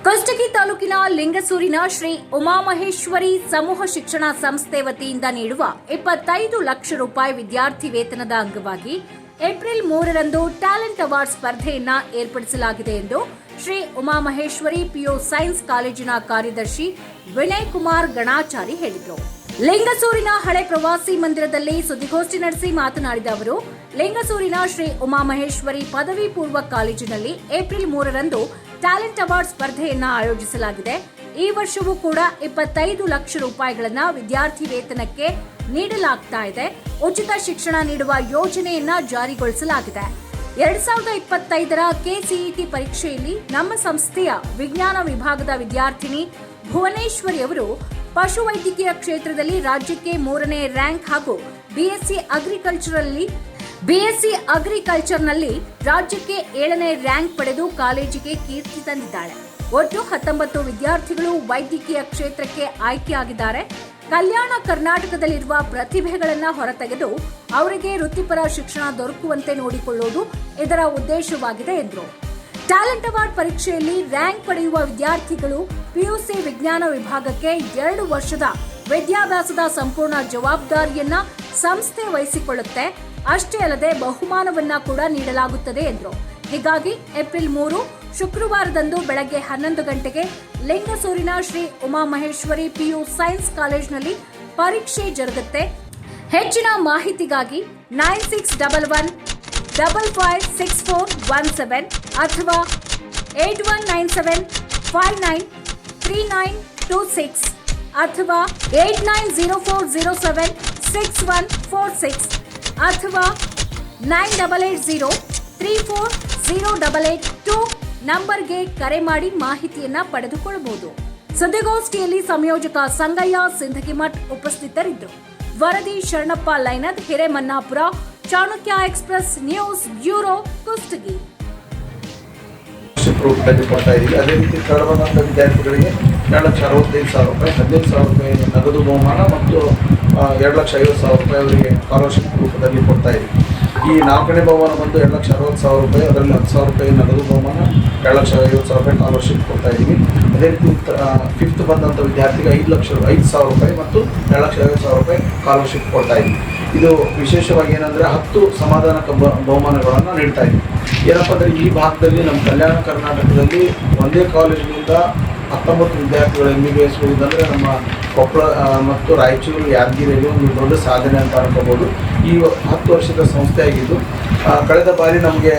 ಕುಷ್ಟಗಿ ತಾಲೂಕಿನ ಲಿಂಗಸೂರಿನ ಶ್ರೀ ಉಮಾಮಹೇಶ್ವರಿ ಸಮೂಹ ಶಿಕ್ಷಣ ಸಂಸ್ಥೆ ವತಿಯಿಂದ ನೀಡುವ 25 ಲಕ್ಷ ರೂಪಾಯಿ ವಿದ್ಯಾರ್ಥಿ ವೇತನದ ಅಂಗವಾಗಿ ಏಪ್ರಿಲ್ 3ರಂದು ಟ್ಯಾಲೆಂಟ್ ಅವಾರ್ಡ್ ಸ್ಪರ್ಧೆಯನ್ನು ಏರ್ಪಡಿಸಲಾಗಿದೆ ಎಂದು ಶ್ರೀ ಉಮಾಮಹೇಶ್ವರಿ ಪಿಯು ಸೈನ್ಸ್ ಕಾಲೇಜಿನ ಕಾರ್ಯದರ್ಶಿ ವಿನಯ್ ಕುಮಾರ್ ಗಣಾಚಾರಿ ಹೇಳಿದರು. ಲಿಂಗಸೂರಿನ ಹಳೆ ಪ್ರವಾಸಿ ಮಂದಿರದಲ್ಲಿ ಸುದ್ದಿಗೋಷ್ಠಿ ನಡೆಸಿ ಮಾತನಾಡಿದ ಅವರು, ಲಿಂಗಸೂರಿನ ಶ್ರೀ ಉಮಾಮಹೇಶ್ವರಿ ಪದವಿ ಪೂರ್ವ ಕಾಲೇಜಿನಲ್ಲಿ ಏಪ್ರಿಲ್ 3ರಂದು ಟ್ಯಾಲೆಂಟ್ ಅವಾರ್ಡ್ ಸ್ಪರ್ಧೆಯನ್ನು ಆಯೋಜಿಸಲಾಗಿದೆ. ಈ ವರ್ಷವೂ ಕೂಡ 25 ಲಕ್ಷ ರೂಪಾಯಿಗಳನ್ನು ವಿದ್ಯಾರ್ಥಿ ವೇತನಕ್ಕೆ ನೀಡಲಾಗ್ತಾ ಇದೆ. ಉಚಿತ ಶಿಕ್ಷಣ ನೀಡುವ ಯೋಜನೆಯನ್ನ ಜಾರಿಗೊಳಿಸಲಾಗಿದೆ. 2025ರ ಕೆಸಿಇಟಿ ಪರೀಕ್ಷೆಯಲ್ಲಿ ನಮ್ಮ ಸಂಸ್ಥೆಯ ವಿಜ್ಞಾನ ವಿಭಾಗದ ವಿದ್ಯಾರ್ಥಿನಿ ಭುವನೇಶ್ವರಿ ಅವರು ಪಶುವೈದ್ಯಕೀಯ ಕ್ಷೇತ್ರದಲ್ಲಿ ರಾಜ್ಯಕ್ಕೆ 3ನೇ ರ್ಯಾಂಕ್ ಹಾಗೂ ಬಿಎಸ್ಸಿ ಅಗ್ರಿಕಲ್ಚರ್ನಲ್ಲಿ ರಾಜ್ಯಕ್ಕೆ 7ನೇ ರ್ಯಾಂಕ್ ಪಡೆದು ಕಾಲೇಜಿಗೆ ಕೀರ್ತಿ ತಂದಿದ್ದಾಳೆ. ಒಟ್ಟು 19 ವಿದ್ಯಾರ್ಥಿಗಳು ವೈದ್ಯಕೀಯ ಕ್ಷೇತ್ರಕ್ಕೆ ಆಯ್ಕೆಯಾಗಿದ್ದಾರೆ. ಕಲ್ಯಾಣ ಕರ್ನಾಟಕದಲ್ಲಿರುವ ಪ್ರತಿಭೆಗಳನ್ನು ಹೊರತೆಗೆದು ಅವರಿಗೆ ವೃತ್ತಿಪರ ಶಿಕ್ಷಣ ದೊರಕುವಂತೆ ನೋಡಿಕೊಳ್ಳುವುದು ಇದರ ಉದ್ದೇಶವಾಗಿದೆ ಎಂದರು. ಟ್ಯಾಲೆಂಟ್ ಅವಾರ್ಡ್ ಪರೀಕ್ಷೆಯಲ್ಲಿ ರ್ಯಾಂಕ್ ಪಡೆಯುವ ವಿದ್ಯಾರ್ಥಿಗಳು ಪಿಯುಸಿ ವಿಜ್ಞಾನ ವಿಭಾಗಕ್ಕೆ 2 ವರ್ಷದ ವಿದ್ಯಾಭ್ಯಾಸದ ಸಂಪೂರ್ಣ ಜವಾಬ್ದಾರಿಯನ್ನ ಸಂಸ್ಥೆ ವಹಿಸಿಕೊಳ್ಳುತ್ತೆ. ಅಷ್ಟೇ ಅಲ್ಲದೆ ಬಹುಮಾನವನ್ನ ಕೂಡ ನೀಡಲಾಗುತ್ತದೆ ಎಂದರು. ಹೀಗಾಗಿ ಏಪ್ರಿಲ್ 3 ಶುಕ್ರವಾರದಂದು ಬೆಳಗ್ಗೆ 11 ಗಂಟೆಗೆ ಲಿಂಗಸೂರಿನ ಶ್ರೀ ಉಮಾಮಹೇಶ್ವರಿ ಪಿಯು ಸೈನ್ಸ್ ಕಾಲೇಜಿನಲ್ಲಿ ಪರೀಕ್ಷೆ ಜರುಗುತ್ತೆ. ಹೆಚ್ಚಿನ ಮಾಹಿತಿಗಾಗಿ 9611556417 ಅಥವಾ 8197593926 ಅಥವಾ 8904076146 ಅಥವಾ 9880340882 ನಂಬರ್ಗೆ ಕರೆ ಮಾಡಿ ಮಾಹಿತಿಯನ್ನ ಪಡೆದುಕೊಳ್ಳಬಹುದು. ಸುದ್ದಿಗೋಷ್ಠಿಯಲ್ಲಿ ಸಂಯೋಜಕ ಸಂಗಯ್ಯ ಸಿಂಧಗಿಮಠ್ ಉಪಸ್ಥಿತರಿದ್ದರು. ವರದಿ Sharanappa Lainad, Hiremannapura, Chanakya express news bureau, Kushtagi. ಅದೇ ರೀತಿ ಕಳೆದ ವಿದ್ಯಾರ್ಥಿಗಳಿಗೆ 2,65,000 ರೂಪಾಯಿ, 15,000 ರೂಪಾಯಿ ನಗದು ಬಹುಮಾನ ಮತ್ತು 2,50,000 ರೂಪಾಯಿ ಅವರಿಗೆ ಸ್ಕಾಲರ್ಶಿಪ್ ರೂಪದಲ್ಲಿ ಕೊಡ್ತಾ ಇದ್ದೀವಿ. ಈ 4ನೇ ಬಹುಮಾನ ಬಂದು 2,60,000 ರೂಪಾಯಿ, ಅದರಲ್ಲಿ 10,000 ರೂಪಾಯಿ ನಗದು ಬಹುಮಾನ, 2,50,000 ರೂಪಾಯಿ ಸ್ಕಾಲರ್ಶಿಪ್ ಕೊಡ್ತಾ ಇದ್ದೀವಿ. ಅದೇ ರೀತಿ 5th ಬಂದಂಥ ವಿದ್ಯಾರ್ಥಿಗೆ 5,000 ರೂಪಾಯಿ ಮತ್ತು 2,50,000 ರೂಪಾಯಿ ಸ್ಕಾಲರ್ಶಿಪ್ ಕೊಡ್ತಾ ಇದ್ದೀವಿ. ಇದು ವಿಶೇಷವಾಗಿ ಏನಂದರೆ 10 ಸಮಾಧಾನಕ ಬಹುಮಾನಗಳನ್ನು ನೀಡ್ತಾ ಇದ್ದೀವಿ. ಏನಪ್ಪ ಅಂದರೆ ಈ ಭಾಗದಲ್ಲಿ ನಮ್ಮ ಕಲ್ಯಾಣ ಕರ್ನಾಟಕದಲ್ಲಿ ಒಂದೇ ಕಾಲೇಜಿನಿಂದ 19 ವಿದ್ಯಾರ್ಥಿಗಳು MBBS ಹೋಗಿದ್ದಂದರೆ ನಮ್ಮ ಕೊಪ್ಪಳ ಮತ್ತು ರಾಯಚೂರು, ಯಾದಗಿರಿಯಲ್ಲಿ ಒಂದು ದೊಡ್ಡ ಸಾಧನೆ ಅಂತ ಅನ್ಕೋಬೋದು. ಈ 10 ವರ್ಷದ ಸಂಸ್ಥೆಯಾಗಿದ್ದು ಕಳೆದ ಬಾರಿ ನಮಗೆ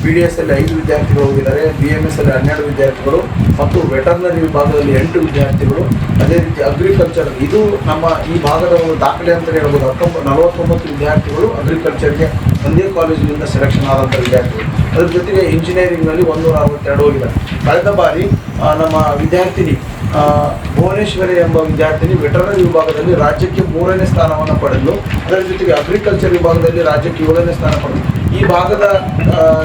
BDS ಅಲ್ಲಿ 5 ವಿದ್ಯಾರ್ಥಿಗಳು ಹೋಗಿದ್ದಾರೆ, BMS ಅಲ್ಲಿ 12 ವಿದ್ಯಾರ್ಥಿಗಳು ಮತ್ತು ವೆಟರ್ನರಿ ವಿಭಾಗದಲ್ಲಿ 8 ವಿದ್ಯಾರ್ಥಿಗಳು, ಅದೇ ರೀತಿ ಅಗ್ರಿಕಲ್ಚರ್, ಇದು ನಮ್ಮ ಈ ಭಾಗದ ಒಂದು ದಾಖಲೆ ಅಂತ ಹೇಳ್ಬೋದು. 49 ವಿದ್ಯಾರ್ಥಿಗಳು ಅಗ್ರಿಕಲ್ಚರ್ಗೆ ಒಂದೇ ಕಾಲೇಜಿನಿಂದ ಸೆಲೆಕ್ಷನ್ ಆದಂಥ ವಿದ್ಯಾರ್ಥಿಗಳು. ಅದ್ರ ಜೊತೆಗೆ ಇಂಜಿನಿಯರಿಂಗ್ನಲ್ಲಿ 162 ಹೋಗಿದ್ದಾರೆ. ಕಳೆದ ಬಾರಿ ನಮ್ಮ ವಿದ್ಯಾರ್ಥಿನಿ ಭುವನೇಶ್ವರಿ ಎಂಬ ವಿದ್ಯಾರ್ಥಿನಿ ವೆಟರ್ನರಿ ವಿಭಾಗದಲ್ಲಿ ರಾಜ್ಯಕ್ಕೆ 3ನೇ ಸ್ಥಾನವನ್ನು ಪಡೆದು, ಅದರ ಜೊತೆಗೆ ಅಗ್ರಿಕಲ್ಚರ್ ವಿಭಾಗದಲ್ಲಿ ರಾಜ್ಯಕ್ಕೆ 7ನೇ ಸ್ಥಾನ ಪಡೆದು. ಈ ಭಾಗದ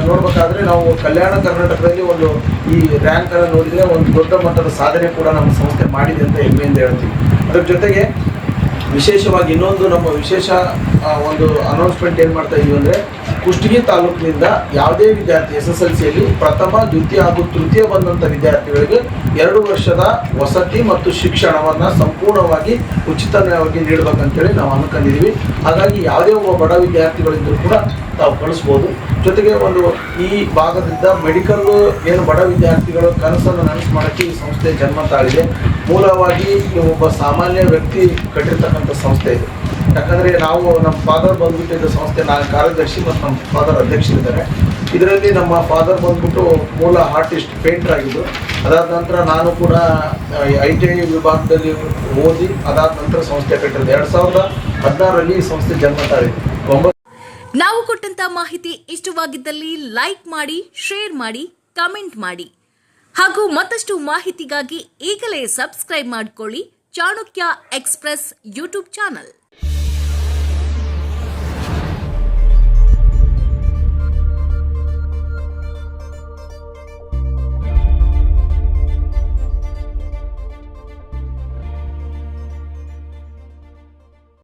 ನೋಡಬೇಕಾದ್ರೆ ನಾವು ಕಲ್ಯಾಣ ಕರ್ನಾಟಕದಲ್ಲಿ ಒಂದು ಈ ರ್ಯಾಂಕನ್ನು ನೋಡಿದರೆ ಒಂದು ದೊಡ್ಡ ಮಟ್ಟದ ಸಾಧನೆ ಕೂಡ ನಮ್ಮ ಸಂಸ್ಥೆ ಮಾಡಿದೆ ಅಂತ ಹೆಮ್ಮೆಯಿಂದ ಹೇಳ್ತೀವಿ. ಅದರ ಜೊತೆಗೆ ವಿಶೇಷವಾಗಿ ಇನ್ನೊಂದು ನಮ್ಮ ವಿಶೇಷ ಒಂದು ಅನೌನ್ಸ್ಮೆಂಟ್ ಏನು ಮಾಡ್ತಾ ಇದ್ದೀವಿ ಅಂದರೆ, ಕುಷ್ಟಗಿ ತಾಲೂಕಿನಿಂದ ಯಾವುದೇ ವಿದ್ಯಾರ್ಥಿ SSLCಯಲ್ಲಿ ಪ್ರಥಮ, ದ್ವಿತೀಯ ಹಾಗೂ ತೃತೀಯ ಬಂದಂಥ ವಿದ್ಯಾರ್ಥಿಗಳಿಗೆ 2 ವರ್ಷದ ವಸತಿ ಮತ್ತು ಶಿಕ್ಷಣವನ್ನು ಸಂಪೂರ್ಣವಾಗಿ ಉಚಿತವಾಗಿ ನೀಡಬೇಕಂತೇಳಿ ನಾವು ಅನ್ಕೊಂಡಿದ್ದೀವಿ. ಹಾಗಾಗಿ ಯಾವುದೇ ಒಬ್ಬ ಬಡ ವಿದ್ಯಾರ್ಥಿಗಳಿದ್ದರೂ ಕೂಡ ತಾವು ಕಳಿಸ್ಬೋದು. ಜೊತೆಗೆ ಒಂದು ಈ ಭಾಗದಿಂದ ಮೆಡಿಕಲ್ಲು ಏನು ಬಡ ವಿದ್ಯಾರ್ಥಿಗಳು ಕನಸನ್ನು ನನಸು ಮಾಡೋಕ್ಕೆ ಈ ಸಂಸ್ಥೆ ಜನ್ಮ ತಾಳಿದೆ. ಮೂಲವಾಗಿ ಒಬ್ಬ ಸಾಮಾನ್ಯ ವ್ಯಕ್ತಿ ಕಟ್ಟಿರ್ತಕ್ಕಂಥ ಸಂಸ್ಥೆ ಇದು. ಯಾಕಂದರೆ ನಾವು ನಮ್ಮ ಫಾದರ್ ಬಂದ್ಬಿಟ್ಟಿದ್ದ ಸಂಸ್ಥೆ, ನಾನು ಕಾರ್ಯದರ್ಶಿ ಮತ್ತು ನಮ್ಮ ಫಾದರ್ ಅಧ್ಯಕ್ಷರಿದ್ದಾರೆ. ಇದರಲ್ಲಿ ನಮ್ಮ ಫಾದರ್ ಬಂದ್ಬಿಟ್ಟು ಮೂಲ ಆರ್ಟಿಸ್ಟ್, ಪೇಂಟರ್ ಆಗಿದ್ದು. ಅದಾದ ನಂತರ ನಾನು ಕೂಡ ITI ವಿಭಾಗದಲ್ಲಿ ಓದಿ ಅದಾದ ನಂತರ ಸಂಸ್ಥೆ ಕಟ್ಟಿರೋದು. 2016ರಲ್ಲಿ ಈ ಸಂಸ್ಥೆ ಜನ್ಮ ತಾಳಿದೆ. ನಾವು ಕೊಟ್ಟಂತ ಮಾಹಿತಿ ಇಷ್ಟವಾಗಿದ್ದಲ್ಲಿ ಲೈಕ್ ಮಾಡಿ, ಶೇರ್ ಮಾಡಿ, ಕಮೆಂಟ್ ಮಾಡಿ ಹಾಗೂ ಮತ್ತಷ್ಟು ಮಾಹಿತಿಗಾಗಿ ಈಗಲೇ ಸಬ್ಸ್ಕ್ರೈಬ್ ಮಾಡಿಕೊಳ್ಳಿ ಚಾಣಕ್ಯ ಎಕ್ಸ್‌ಪ್ರೆಸ್ ಯೂಟ್ಯೂಬ್ ಚಾನಲ್.